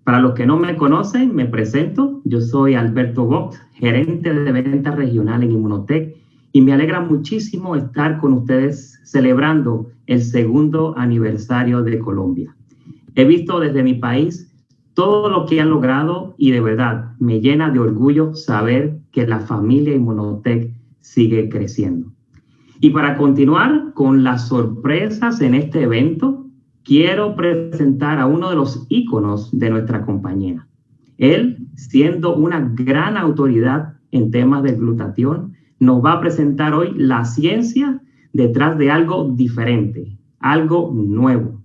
Para los que no me conocen, me presento. Yo soy Alberto Vogt, gerente de ventas regional en Immunotec, y me alegra muchísimo estar con ustedes celebrando el segundo aniversario de Colombia. He visto desde mi país todo lo que han logrado y de verdad me llena de orgullo saber que la familia Immunotec sigue creciendo. Y para continuar con las sorpresas en este evento, quiero presentar a uno de los íconos de nuestra compañía. Él, siendo una gran autoridad en temas de glutatión, nos va a presentar hoy la ciencia detrás de algo diferente, algo nuevo.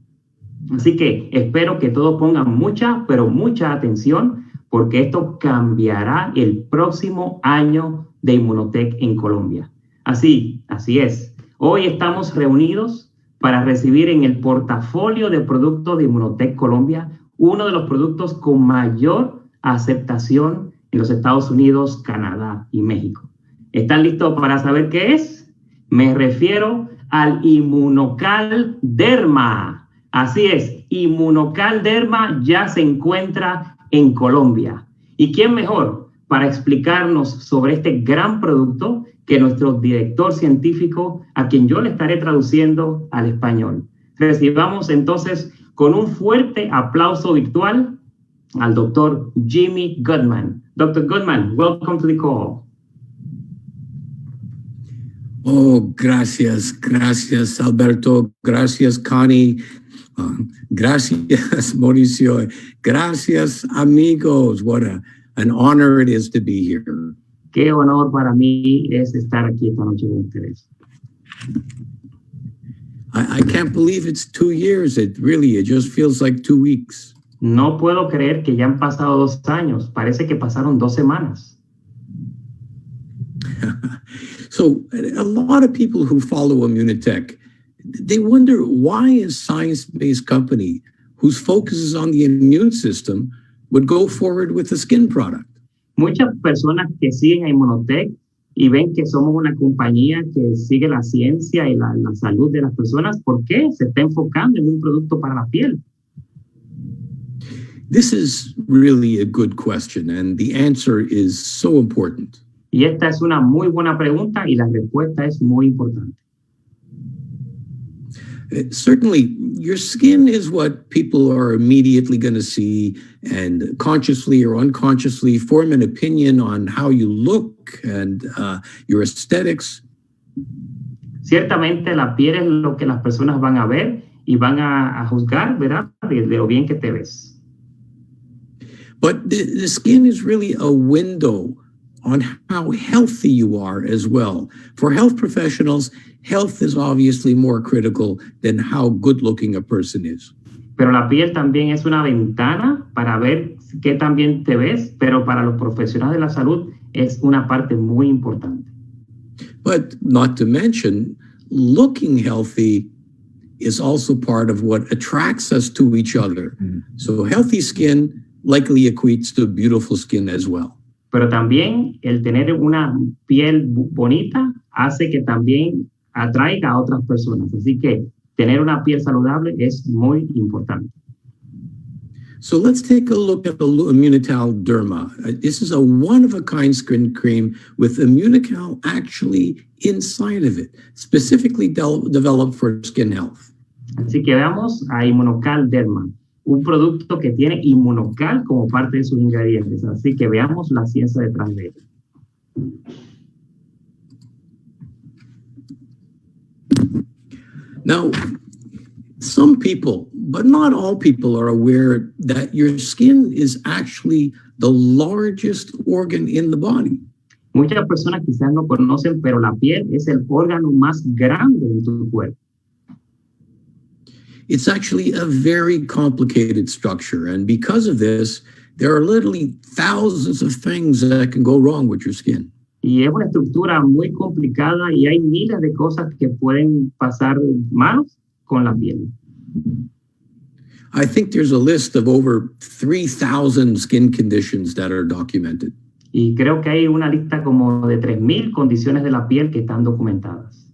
Así que espero que todos pongan mucha, pero mucha atención, porque esto cambiará el próximo año de Immunotec en Colombia. Así es. Hoy estamos reunidos para recibir en el portafolio de productos de Immunotec Colombia uno de los productos con mayor aceptación en los Estados Unidos, Canadá y México. ¿Están listos para saber qué es? Me refiero al Immunocal Derma. Así es, Immunocal Derma ya se encuentra en Colombia. ¿Y quién mejor para explicarnos sobre este gran producto que nuestro director científico, a quien yo le estaré traduciendo al español? Recibamos entonces con un fuerte aplauso virtual al doctor Jimmy Gutman. Dr. Gutman, welcome to the call. Oh, gracias Alberto, gracias Connie, gracias Mauricio, gracias amigos. What an honor it is to be here. Qué honor para mí es estar aquí esta noche con ustedes. I can't believe it's 2 years. It just feels like 2 weeks. No puedo creer que ya han pasado 2 años. Parece que pasaron 2 semanas. So a lot of people who follow Immunotec, they wonder why a science-based company whose focus is on the immune system would go forward with a skin product. Muchas personas que siguen a Immunotec y ven que somos una compañía que sigue la ciencia y la salud de las personas, ¿por qué se está enfocando en un producto para la piel? This is really a good question, and the answer is so important. Y esta es una muy buena pregunta y la respuesta es muy importante. Certainly, your skin is what people are immediately going to see and consciously or unconsciously form an opinion on how you look and your aesthetics. Ciertamente la piel es lo que las personas van a ver y van a juzgar, ¿verdad? De lo bien que te ves. But the skin is really a window on how healthy you are as well. For health professionals, health is obviously more critical than how good-looking a person is. Pero la piel también es una ventana para ver qué tan bien te ves, pero para los profesionales de la salud es una parte muy importante. But not to mention, looking healthy is also part of what attracts us to each other. So healthy skin likely equates to beautiful skin as well. Pero también el tener una piel bonita hace que también atraiga a otras personas. Así que tener una piel saludable es muy importante. So let's take a look at the Immunotec Derma. This is a one-of-a-kind skin cream with Immunotec actually inside of it, specifically developed for skin health. Así que veamos a Immunocal Derma, un producto que tiene Immunocal como parte de sus ingredientes. Así que veamos la ciencia detrás de él. Now, some people, but not all people, are aware that your skin is actually the largest organ in the body. Muchas personas quizás no conocen, pero la piel es el órgano más grande de tu cuerpo. It's actually a very complicated structure, and because of this, there are literally thousands of things that can go wrong with your skin. Y es una estructura muy complicada y hay miles de cosas que pueden pasar mal con la piel. I think there's a list of over 3,000 skin conditions that are documented. Y creo que hay una lista como de 3,000 condiciones de la piel que están documentadas.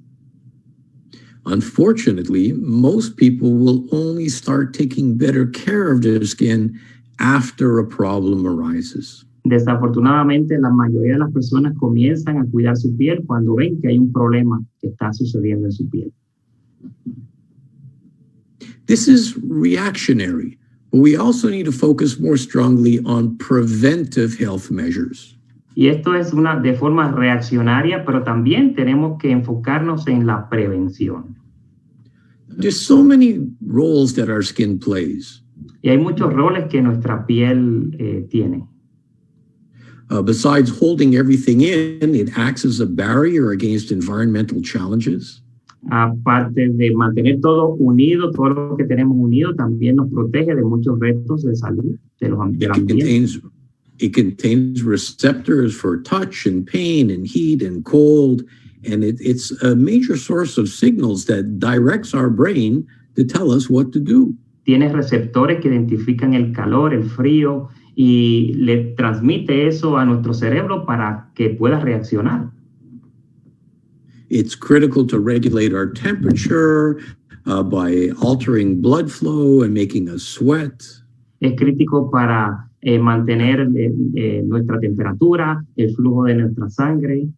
Unfortunately, most people will only start taking better care of their skin after a problem arises. Desafortunadamente, la mayoría de las personas comienzan a cuidar su piel cuando ven que hay un problema que está sucediendo en su piel. This is reactionary, but we also need to focus more strongly on preventive health measures. Y esto es de forma reaccionaria, pero también tenemos que enfocarnos en la prevención. There's so many roles that our skin plays. Y hay muchos roles que nuestra piel tiene. Besides holding everything in, it acts as a barrier against environmental challenges. Aparte de mantener todo unido, todo lo que tenemos unido, también nos protege de muchos retos de salud del ambiente. It contains receptors for touch and pain and heat and cold, and it's a major source of signals that directs our brain to tell us what to do. Tiene receptores que identifican el calor, el frío, y le transmite eso a nuestro cerebro para que pueda reaccionar. It's critical to regulate our temperature by altering blood flow and making us sweat. Es crítico para mantener nuestra temperatura, el flujo de nuestra sangre.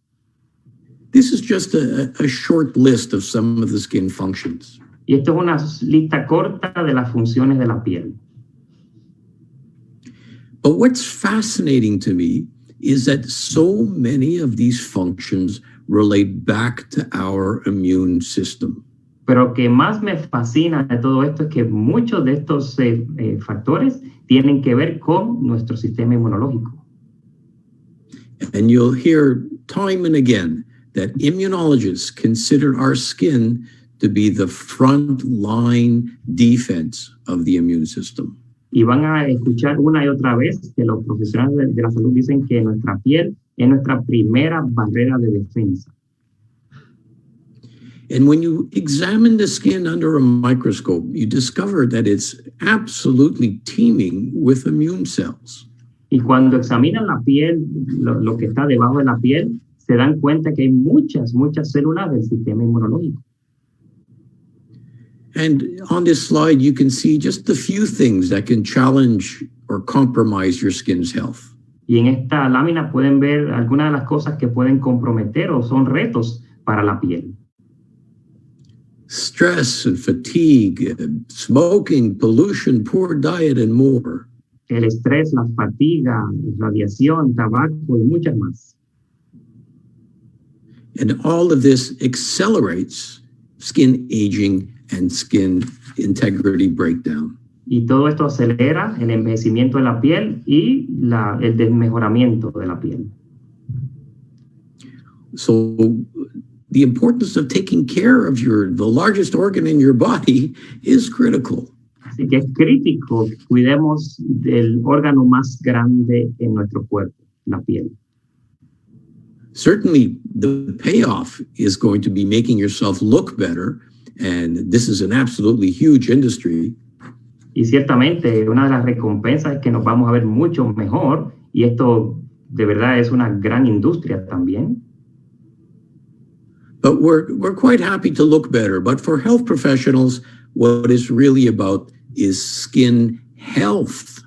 This is just a short list of some of the skin functions. Y esto es una lista corta de las funciones de la piel. But what's fascinating to me is that so many of these functions relate back to our immune system. Pero lo que más me fascina de todo esto es que muchos de estos factores tienen que ver con nuestro sistema inmunológico. And you'll hear time and again that immunologists consider our skin to be the front line defense of the immune system. Y van a escuchar una y otra vez que los profesionales de la salud dicen que nuestra piel es nuestra primera barrera de defensa. And when you examine the skin under a microscope, you discover that it's absolutely teeming with immune cells. Y cuando examinan la piel, lo que está debajo de la piel, se dan cuenta que hay muchas células del sistema inmunológico. And on this slide, you can see just a few things that can challenge or compromise your skin's health. Y en esta lámina pueden ver algunas de las cosas que pueden comprometer o son retos para la piel. Stress and fatigue, smoking, pollution, poor diet, and more. El estrés, la fatiga, radiación, tabaco y muchas más. And all of this accelerates skin aging and skin integrity breakdown. Y todo esto acelera el envejecimiento de la piel y el desmejoramiento de la piel. So the importance of taking care of the largest organ in your body is critical. Así que es crítico que cuidemos del órgano más grande en nuestro cuerpo, la piel. Certainly, the payoff is going to be making yourself look better, and this is an absolutely huge industry. Y ciertamente una de las recompensas es que nos vamos a ver mucho mejor, y esto de verdad es una gran industria también. But we're quite happy to look better. But for health professionals, what it's really about is skin health.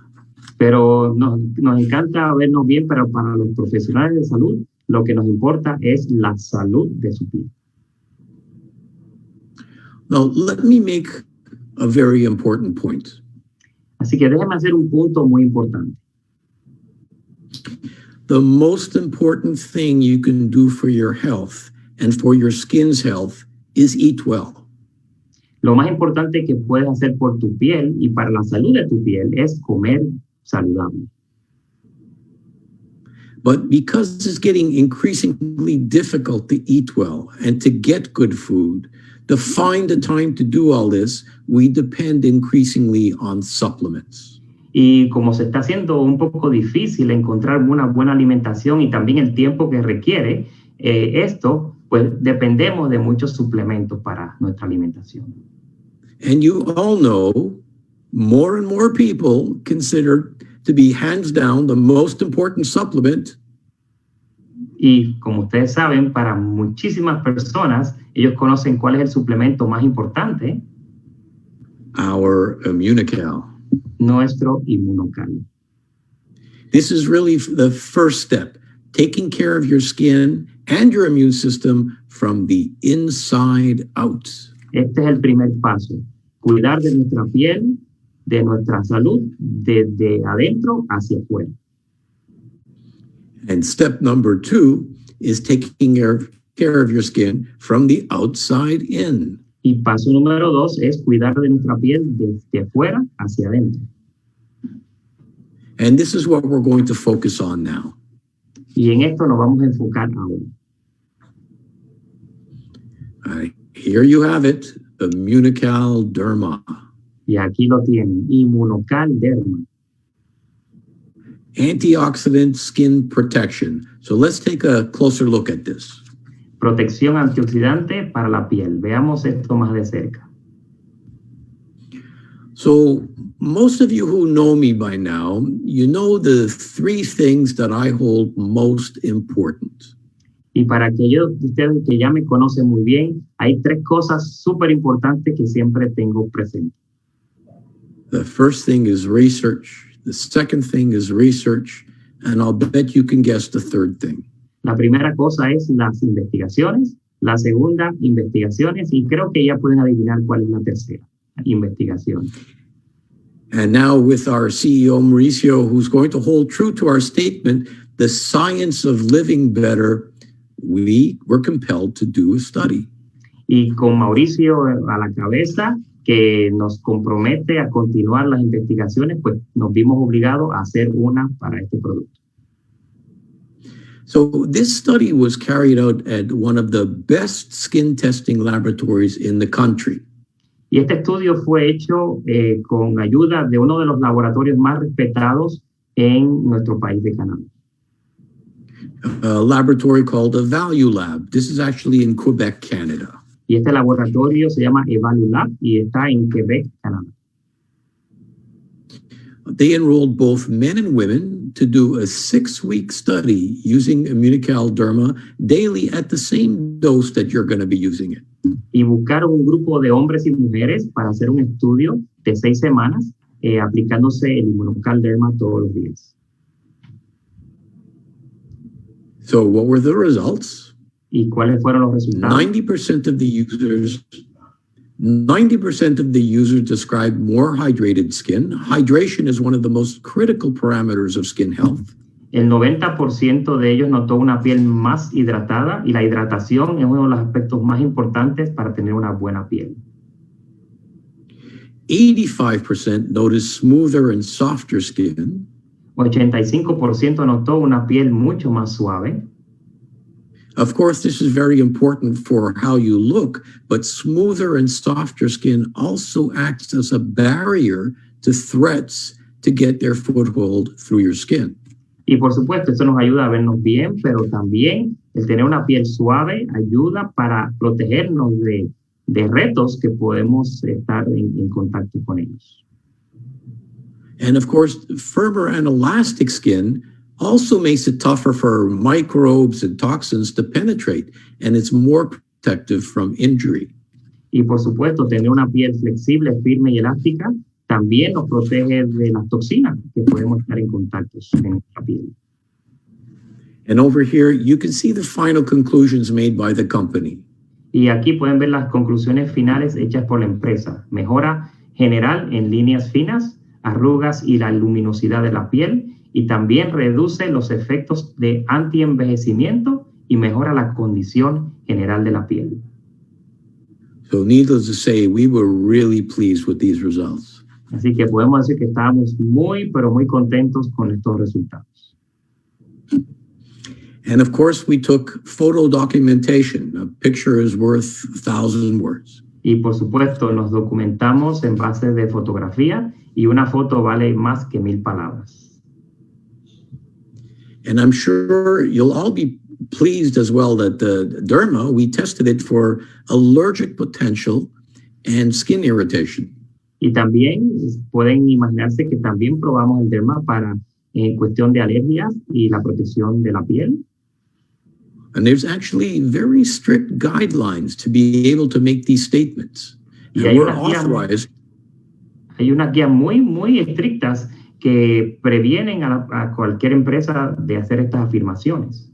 Pero nos encanta vernos bien, pero para los profesionales de salud, lo que nos importa es la salud de su piel. Now, let me make a very important point. Así que déjeme hacer un punto muy importante. The most important thing you can do for your health and for your skin's health is eat well. Lo más importante que puedes hacer por tu piel y para la salud de tu piel es comer saludable. But because it's getting increasingly difficult to eat well and to get good food, to find the time to do all this, we depend increasingly on supplements. Y como se está haciendo un poco difícil encontrar una buena alimentación y también el tiempo que requiere esto, pues dependemos de muchos suplementos para nuestra alimentación. And you all know, more and more people consider to be hands down the most important supplement. Y como ustedes saben, para muchísimas personas, ellos conocen cuál es el suplemento más importante. Our Munica. Nuestro Immunocal. This is really the first step, taking care of your skin and your immune system from the inside out. Este es el primer paso, cuidar de nuestra piel, de nuestra salud, desde adentro hacia afuera. And step number 2 is taking care of your skin from the outside in. Y paso número 2 es cuidar de nuestra piel desde afuera hacia adentro. And this is what we're going to focus on now. Y en esto nos vamos a enfocar ahora. Here you have it, Immunocal Derma. Y aquí lo tienen, Immunocal Derma. Antioxidant skin protection. So let's take a closer look at this. Protección antioxidante para la piel. Veamos esto más de cerca. So most of you who know me by now, you know the 3 things that I hold most important. Y para aquellos de ustedes que ya me conocen muy bien, hay 3 cosas súper importantes que siempre tengo presente. The first thing is research. The second thing is research. And I'll bet you can guess the third thing. La primera cosa es las investigaciones. La segunda, investigaciones. Y creo que ya pueden adivinar cuál es la tercera, investigación. And now with our CEO, Mauricio, who's going to hold true to our statement, the science of living better, we were compelled to do a study. Y con Mauricio a la cabeza, que nos compromete a continuar las investigaciones, pues nos vimos obligados a hacer una para este producto. So this study was carried out at one of the best skin testing laboratories in the country. Y este estudio fue hecho con ayuda de uno de los laboratorios más respetados en nuestro país de Canadá. A laboratory called a Value Lab. This is actually in Quebec, Canada. Y este laboratorio se llama Evalulab y está en Quebec, Canadá. They enrolled both men and women to do a 6-week study using Immunocal Derma daily at the same dose that you're going to be using it. Y buscaron un grupo de hombres y mujeres para hacer un estudio de 6 semanas aplicándose el Immunocal Derma todos los días. So what were the results? ¿Y cuáles fueron los resultados? 90% of the users described more hydrated skin. Hydration is one of the most critical parameters of skin health. El 90% de ellos notó una piel más hidratada y la hidratación es uno de los aspectos más importantes para tener una buena piel. 85% noticed smoother and softer skin. 85% notó una piel mucho más suave. Of course, this is very important for how you look, but smoother and softer skin also acts as a barrier to threats to get their foothold through your skin. Y por supuesto, esto nos ayuda a vernos bien, pero también el tener una piel suave ayuda para protegernos de retos que podemos estar en contacto con ellos. And of course, firmer and elastic skin also makes it tougher for microbes and toxins to penetrate, and it's more protective from injury. Y por supuesto, tener una piel flexible, firme y elástica también nos protege de las toxinas que podemos estar en contacto en nuestra piel. And over here, you can see the final conclusions made by the company. Y aquí pueden ver las conclusiones finales hechas por la empresa. Mejora general en líneas finas, arrugas y la luminosidad de la piel, y también reduce los efectos de antienvejecimiento y mejora la condición general de la piel. So needless to say, we were really pleased with these results. Así que podemos decir que estábamos muy, pero muy contentos con estos resultados. And of course, we took photo documentation. A picture is worth 1,000 words. Y por supuesto, nos documentamos en base de fotografía y una foto vale más que 1,000 palabras. And I'm sure you'll all be pleased as well that the Derma, we tested it for allergic potential and skin irritation. Y también pueden imaginarse que también probamos el Derma para cuestión de alergias y la protección de la piel. And there's actually very strict guidelines to be able to make these statements. Y and we're authorized. Hay unas guías muy, muy estrictas que previenen a cualquier empresa de hacer estas afirmaciones.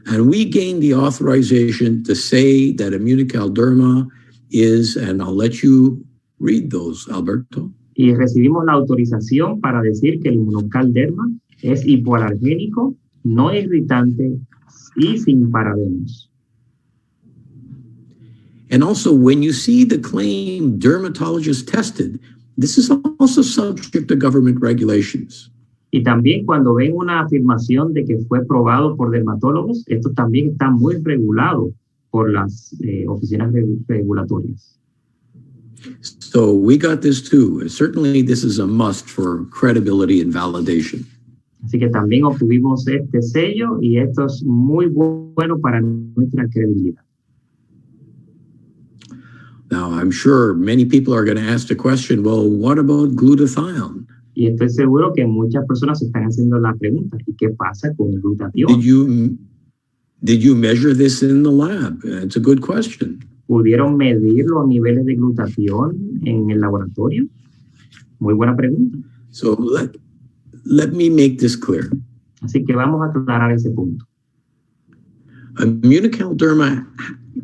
And we gained the authorization to say that Immunotec Derma is, and I'll let you read those, Alberto. Y recibimos la autorización para decir que el Immunocal Derma es hipoalergénico, no irritante y sin parabenos. And also, when you see the claim dermatologist tested, this is also subject to government regulations. Y también cuando ven una afirmación de que fue probado por dermatólogos, esto también está muy regulado por las oficinas regulatorias. So we got this too. Certainly this is a must for credibility and validation. Así que también obtuvimos este sello y esto es muy bueno para nuestra credibilidad. Now, I'm sure many people are going to ask the question, well, what about glutathione? Y estoy seguro que muchas personas se están haciendo la pregunta, ¿y qué pasa con el glutatión? Did you measure this in the lab? It's a good question. ¿Pudieron medir los niveles de glutatión en el laboratorio? Muy buena pregunta. So let me make this clear. Así que vamos a aclarar ese punto. Immunotec Derma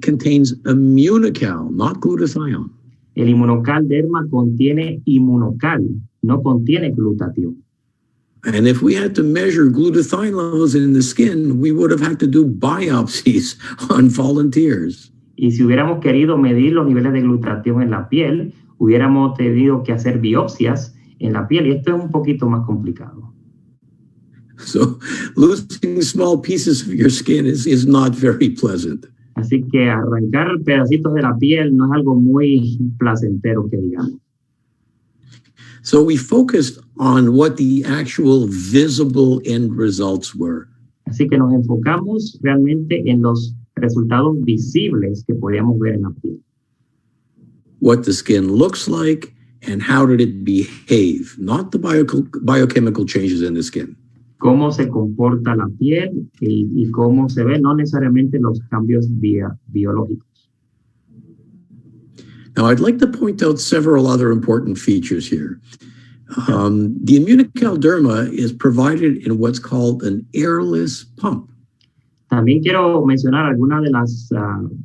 contains Immunocal, not glutathione. El Immunocal Derma contiene Immunocal, no contiene glutatión. And if we had to measure glutathione levels in the skin, we would have had to do biopsies on volunteers. Y si hubiéramos querido medir los niveles de glutatión en la piel, hubiéramos tenido que hacer biopsias en la piel, y esto es un poquito más complicado. So losing small pieces of your skin is not very pleasant. Así que arrancar pedacitos de la piel no es algo muy placentero que digamos. So we focused on what the actual visible end results were. Así que nos enfocamos realmente en los resultados visibles que podíamos ver en la piel. What the skin looks like and how did it behave, not the biochemical changes in the skin. Cómo se comporta la piel y cómo se ve, no necesariamente los cambios biológicos. Now, I'd like to point out several other important features here. The Immunotec Derma is provided in what's called an airless pump. También quiero mencionar algunas de las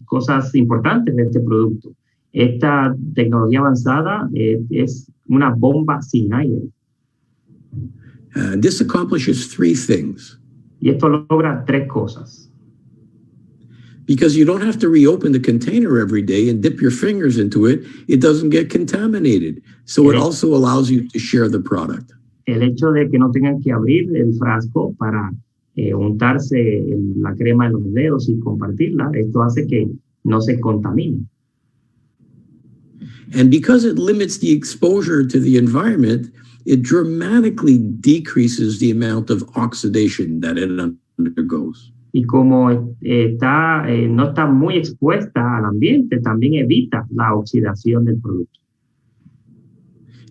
cosas importantes de este producto. Esta tecnología avanzada es una bomba sin aire. This accomplishes three things. Y esto logra tres cosas. Because you don't have to reopen the container every day and dip your fingers into it, it doesn't get contaminated. So it also allows you to share the product. El hecho de que no tengan que abrir el frasco para untarse la crema en los dedos y compartirla, esto hace que no se contamine. And because it limits the exposure to the environment, it dramatically decreases the amount of oxidation that it undergoes. Y como no está muy expuesta al ambiente, también evita la oxidación del producto.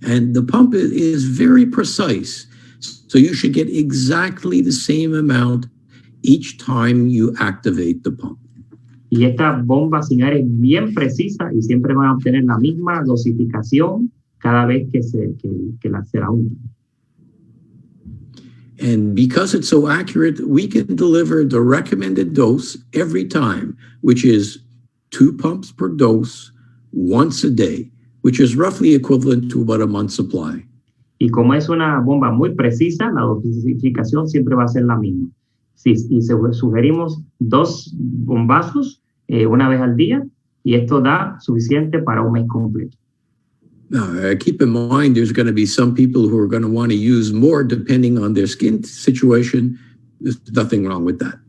And the pump is very precise, so you should get exactly the same amount each time you activate the pump. Y esta bomba sin aire es bien precisa y siempre van a obtener la misma dosificación cada vez que se la untan. And because it's so accurate, we can deliver the recommended dose every time, which is 2 pumps per dose once a day, which is roughly equivalent to about a month's supply. Y como es una bomba muy precisa, la dosificación siempre va a ser la misma. Sí, y sugerimos 2 bombazos una vez al día, y esto da suficiente para un mes completo. Now, keep in mind, there's going to be some people who are going to want to use more depending on their skin situation. There's nothing wrong with that.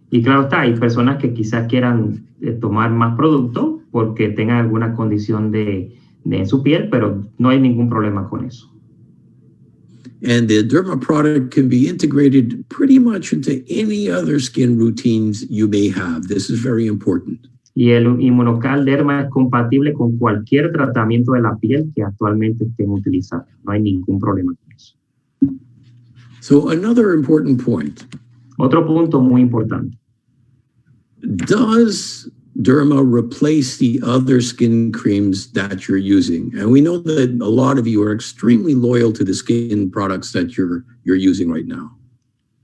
Y claro está, hay personas que quizás quieran tomar más producto porque tengan alguna condición en su piel, pero no hay ningún problema con eso. And the Derma product can be integrated pretty much into any other skin routines you may have. This is very important. Y el Immunocal Derma es compatible con cualquier tratamiento de la piel que actualmente estén utilizando. No hay ningún problema con eso. So another important point. Otro punto muy importante. Does Derma replace the other skin creams that you're using? And we know that a lot of you are extremely loyal to the skin products that you're using right now.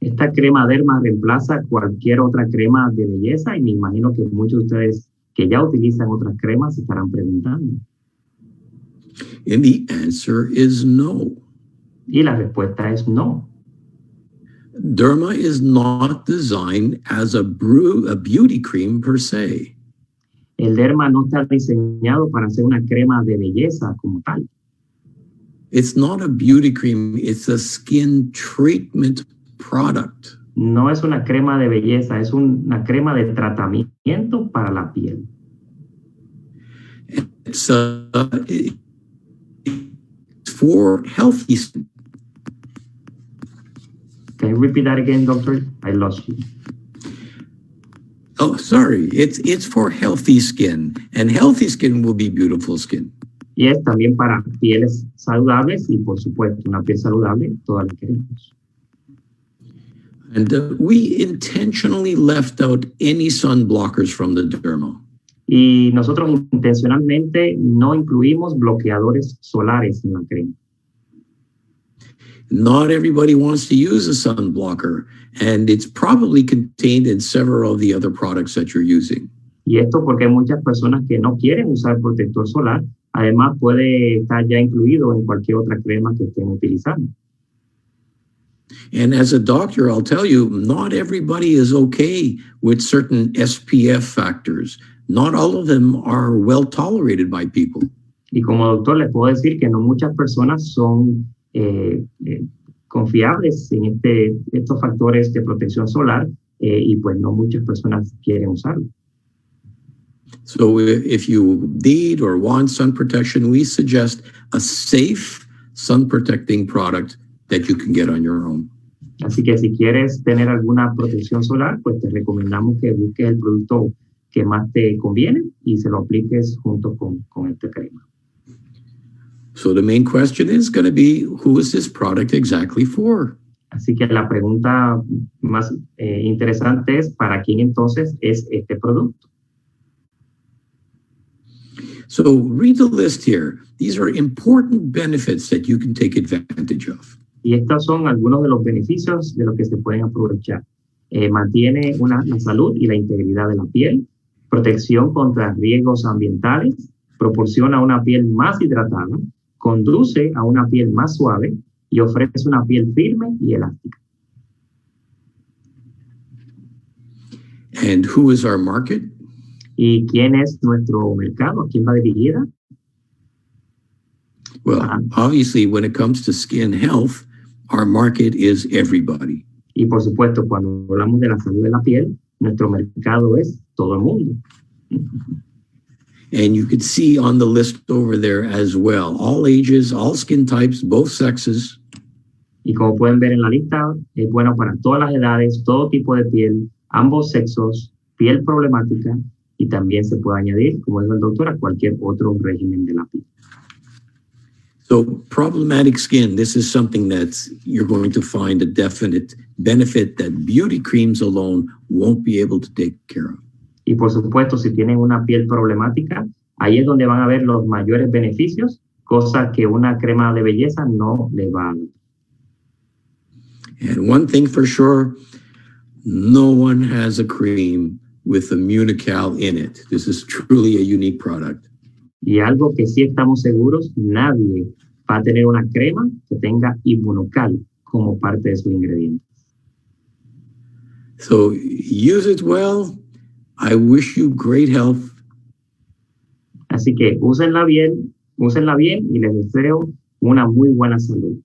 Esta crema Derma reemplaza cualquier otra crema de belleza y me imagino que muchos de ustedes que ya utilizan otras cremas se estarán preguntando. And the answer is no. Y la respuesta es no. Derma is not designed as a beauty cream per se. El Derma no está diseñado para ser una crema de belleza como tal. It's not a beauty cream, it's a skin treatment product. No es una crema de belleza, es una crema de tratamiento para la piel. It's for healthy skin. Can you repeat that again, doctor? I lost you. Oh, sorry. It's for healthy skin, and healthy skin will be beautiful skin. Y es también para pieles saludables y, por supuesto, una piel saludable, todas la queremos. And we intentionally left out any sun blockers from the Derma. Y nosotros intencionalmente no incluimos bloqueadores solares en la crema. Not everybody wants to use a sun blocker, and it's probably contained in several of the other products that you're using. Y esto porque hay muchas personas que no quieren usar protector solar. Además, puede estar ya incluido en cualquier otra crema que estén utilizando. And as a doctor, I'll tell you, not everybody is okay with certain SPF factors. Not all of them are well tolerated by people. Y como doctor, les puedo decir que no muchas personas son confiables en estos factores de protección solar y pues no muchas personas quieren usarlo. So if you need or want sun protection, we suggest a safe sun protecting product that you can get on your own. Así que si quieres tener alguna protección solar, pues te recomendamos que busques el producto que más te conviene y se lo apliques junto con esta crema. So the main question is going to be, who is this product exactly for? Así que la pregunta más interesante es, ¿para quién entonces es este producto? So read the list here. These are important benefits that you can take advantage of. Y estos son algunos de los beneficios de los que se pueden aprovechar. Mantiene la salud y la integridad de la piel, protección contra riesgos ambientales, proporciona una piel más hidratada, conduce a una piel más suave y ofrece una piel firme y elástica. And who is our market? ¿Y quién es nuestro mercado? ¿A quién va dirigida? Well, obviously, when it comes to skin health, our market is everybody. Y por supuesto, cuando hablamos de la salud de la piel, nuestro mercado es todo el mundo. And you could see on the list over there as well, all ages, all skin types, both sexes. Y como pueden ver en la lista, es bueno para todas las edades, todo tipo de piel, ambos sexos, piel problemática, y también se puede añadir, como dijo el doctor, a cualquier otro régimen de la piel. So problematic skin, this is something that you're going to find a definite benefit that beauty creams alone won't be able to take care of. Y por supuesto, si tienen una piel problemática, ahí es donde van a ver los mayores beneficios, cosa que una crema de belleza no les va a dar. And one thing for sure, no one has a cream with Immunocal in it. This is truly a unique product. Y algo que sí estamos seguros, nadie va a tener una crema que tenga Immunocal como parte de sus ingredientes. So use it well. I wish you great health. Así que úsenla bien y les deseo una muy buena salud.